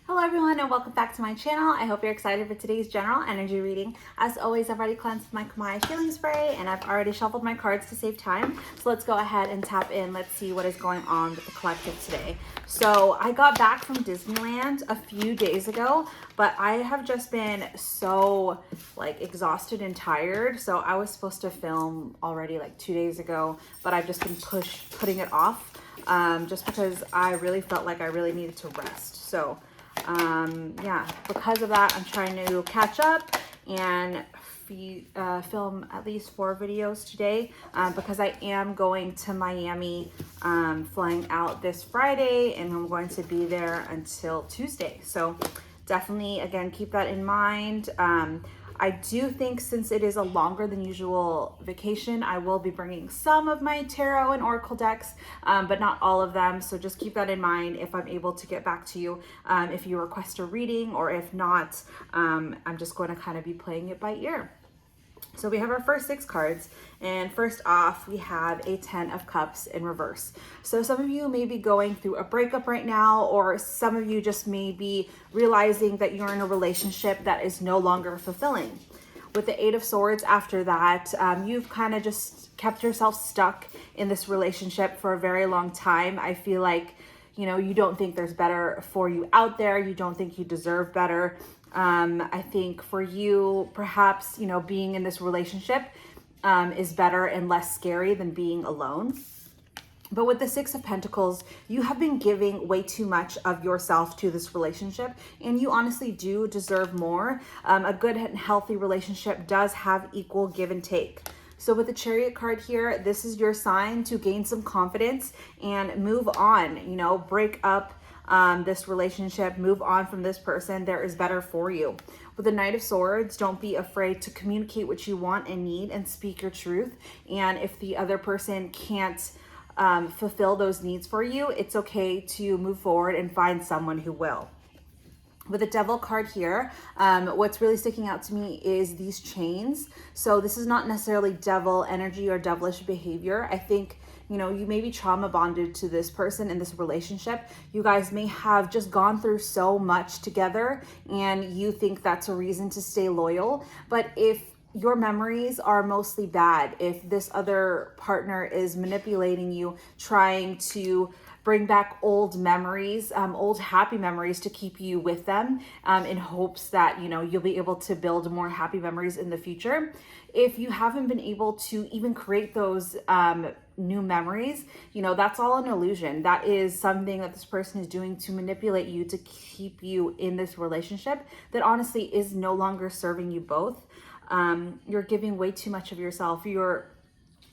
Hello everyone and welcome back to my channel. I hope you're excited for today's general energy reading. As always, I've already cleansed my Kamai healing spray and I've already shuffled my cards to save time. So let's go ahead and tap in. Let's see what is going on with the collective today. So I got back from Disneyland a few days ago, but I have just been so exhausted and tired. So I was supposed to film already 2 days ago, but I've just been putting it off just because I really felt like I really needed to rest. So yeah, because of that, I'm trying to catch up and film at least 4 videos today because I am going to Miami, flying out this Friday, and I'm going to be there until Tuesday. So definitely, again, keep that in mind. I do think since it is a longer than usual vacation, I will be bringing some of my tarot and oracle decks, but not all of them. So just keep that in mind if I'm able to get back to you, if you request a reading, or if not, I'm just going to kind of be playing it by ear. So we have our first 6 cards, and first off, we have a 10 of Cups in reverse. So some of you may be going through a breakup right now, or some of you just may be realizing that you're in a relationship that is no longer fulfilling. With the 8 of Swords after that, you've kind of just kept yourself stuck in this relationship for a very long time. I feel like, you don't think there's better for you out there. You don't think you deserve better. I think for you, perhaps, being in this relationship is better and less scary than being alone. But with the 6 of Pentacles, you have been giving way too much of yourself to this relationship, and you honestly do deserve more. A good and healthy relationship does have equal give and take. So with the Chariot card here, this is your sign to gain some confidence and move on, break up this relationship, move on from this person. There is better for you. With the Knight of Swords, don't be afraid to communicate what you want and need and speak your truth. And if the other person can't fulfill those needs for you, it's okay to move forward and find someone who will. With the Devil card here, what's really sticking out to me is these chains. So this is not necessarily devil energy or devilish behavior. I think, you may be trauma bonded to this person in this relationship. You guys may have just gone through so much together and you think that's a reason to stay loyal. But if your memories are mostly bad, if this other partner is manipulating you, trying to bring back old memories, old happy memories to keep you with them in hopes that, you'll be able to build more happy memories in the future. If you haven't been able to even create those new memories, that's all an illusion. That is something that this person is doing to manipulate you, to keep you in this relationship that honestly is no longer serving you both. You're giving way too much of yourself. You're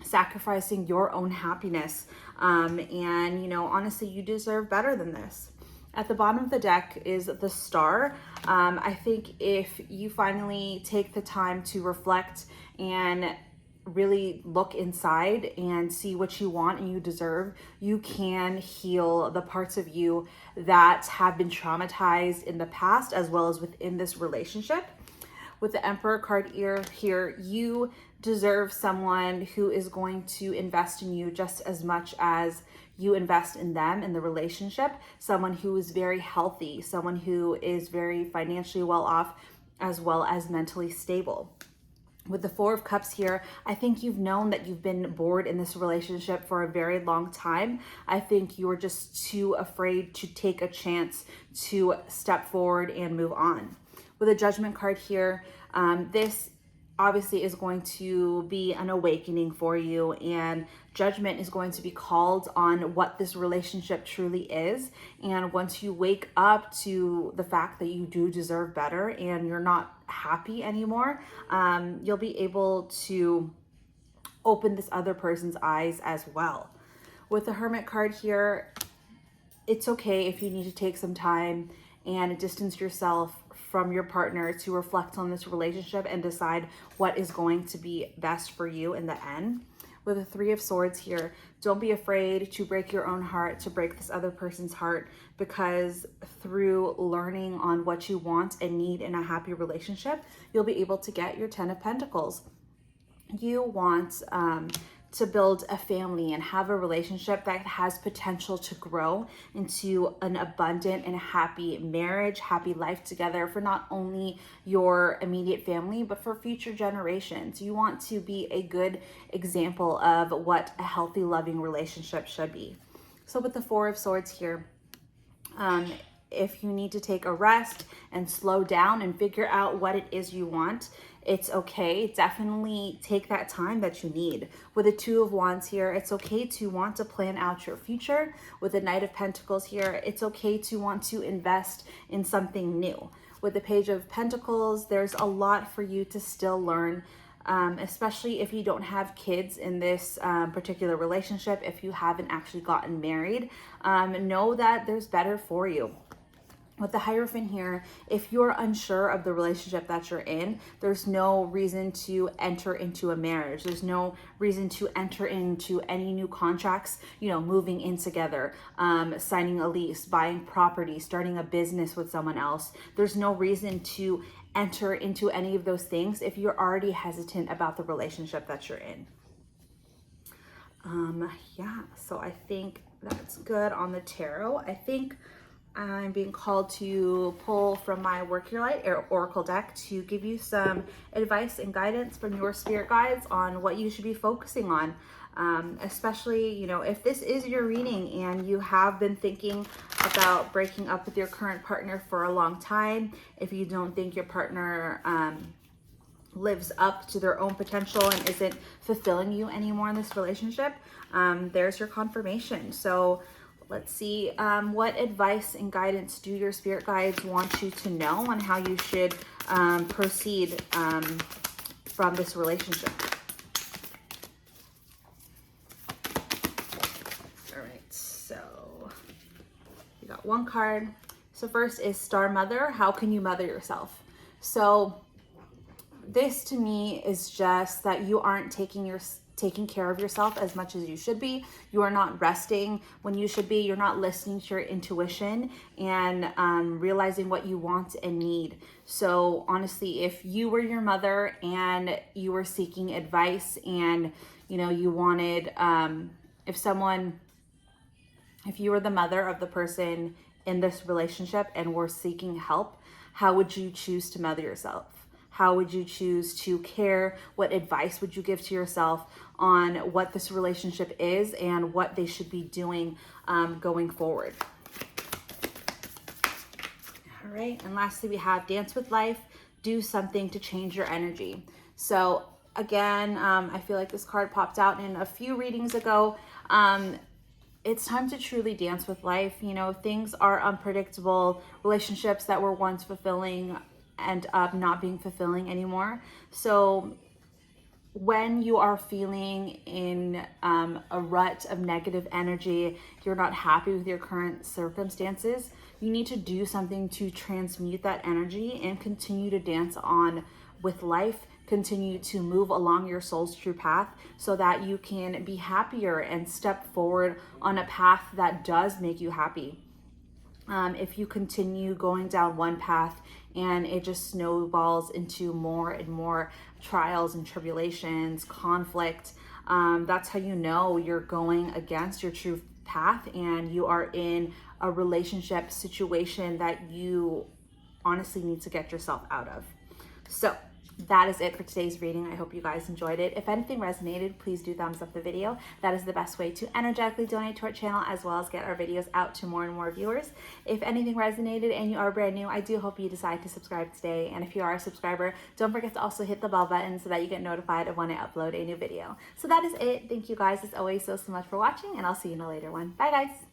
sacrificing your own happiness. And, honestly, you deserve better than this. At the bottom of the deck is the Star. I think if you finally take the time to reflect and really look inside and see what you want and you deserve, you can heal the parts of you that have been traumatized in the past as well as within this relationship. With the Emperor card here, you deserve someone who is going to invest in you just as much as you invest in them in the relationship. Someone who is very healthy, someone who is very financially well off, as well as mentally stable. With the 4 of Cups here, I think you've known that you've been bored in this relationship for a very long time. I think you're just too afraid to take a chance to step forward and move on. With a Judgment card here, this obviously is going to be an awakening for you, and judgment is going to be called on what this relationship truly is. And once you wake up to the fact that you do deserve better and you're not happy anymore, you'll be able to open this other person's eyes as well. With the Hermit card here, it's okay if you need to take some time and distance yourself from your partner to reflect on this relationship and decide what is going to be best for you in the end. With the 3 of Swords here, don't be afraid to break your own heart, to break this other person's heart, because through learning on what you want and need in a happy relationship, you'll be able to get your 10 of Pentacles. You want to build a family and have a relationship that has potential to grow into an abundant and happy marriage, happy life together for not only your immediate family, but for future generations. You want to be a good example of what a healthy, loving relationship should be. So with the Four of Swords here, if you need to take a rest and slow down and figure out what it is you want, it's okay. Definitely take that time that you need. With the Two of Wands here, it's okay to want to plan out your future. With the Knight of Pentacles here, it's okay to want to invest in something new. With the Page of Pentacles, there's a lot for you to still learn, especially if you don't have kids in this particular relationship. If you haven't actually gotten married, know that there's better for you. With the Hierophant here, if you're unsure of the relationship that you're in, there's no reason to enter into a marriage. There's no reason to enter into any new contracts, you know, moving in together, signing a lease, buying property, starting a business with someone else. There's no reason to enter into any of those things if you're already hesitant about the relationship that you're in. Yeah, so I think that's good on the tarot. I think I'm being called to pull from my Work Your Light Oracle deck to give you some advice and guidance from your spirit guides on what you should be focusing on. Especially, you know, if this is your reading and you have been thinking about breaking up with your current partner for a long time, if you don't think your partner lives up to their own potential and isn't fulfilling you anymore in this relationship, there's your confirmation. So let's see, what advice and guidance do your spirit guides want you to know on how you should proceed from this relationship? All right, so we got one card. So first is Star Mother. How can you mother yourself? So this to me is just that you aren't taking care of yourself as much as you should be. You are not resting when you should be. You're not listening to your intuition and realizing what you want and need. So honestly, if you were your mother and you were seeking advice and, you know, you wanted, if you were the mother of the person in this relationship and were seeking help, how would you choose to mother yourself? How would you choose to care? What advice would you give to yourself on what this relationship is and what they should be doing going forward? All right, and lastly, we have Dance with Life. Do something to change your energy. So again, I feel like this card popped out in a few readings ago. It's time to truly dance with life. You know, things are unpredictable. Relationships that were once fulfilling end up not being fulfilling anymore. So when you are feeling in a rut of negative energy, you're not happy with your current circumstances, you need to do something to transmute that energy and continue to dance on with life, continue to move along your soul's true path so that you can be happier and step forward on a path that does make you happy. If you continue going down one path and it just snowballs into more and more trials and tribulations, conflict, that's how you know you're going against your true path and you are in a relationship situation that you honestly need to get yourself out of. So that is it for today's reading. I hope you guys enjoyed it. If anything resonated, please do thumbs up the video. That is the best way to energetically donate to our channel as well as get our videos out to more and more viewers. If anything resonated and you are brand new, I do hope you decide to subscribe today. And if you are a subscriber, don't forget to also hit the bell button so that you get notified of when I upload a new video. So that is it. Thank you guys as always so much for watching, and I'll see you in a later one. Bye guys.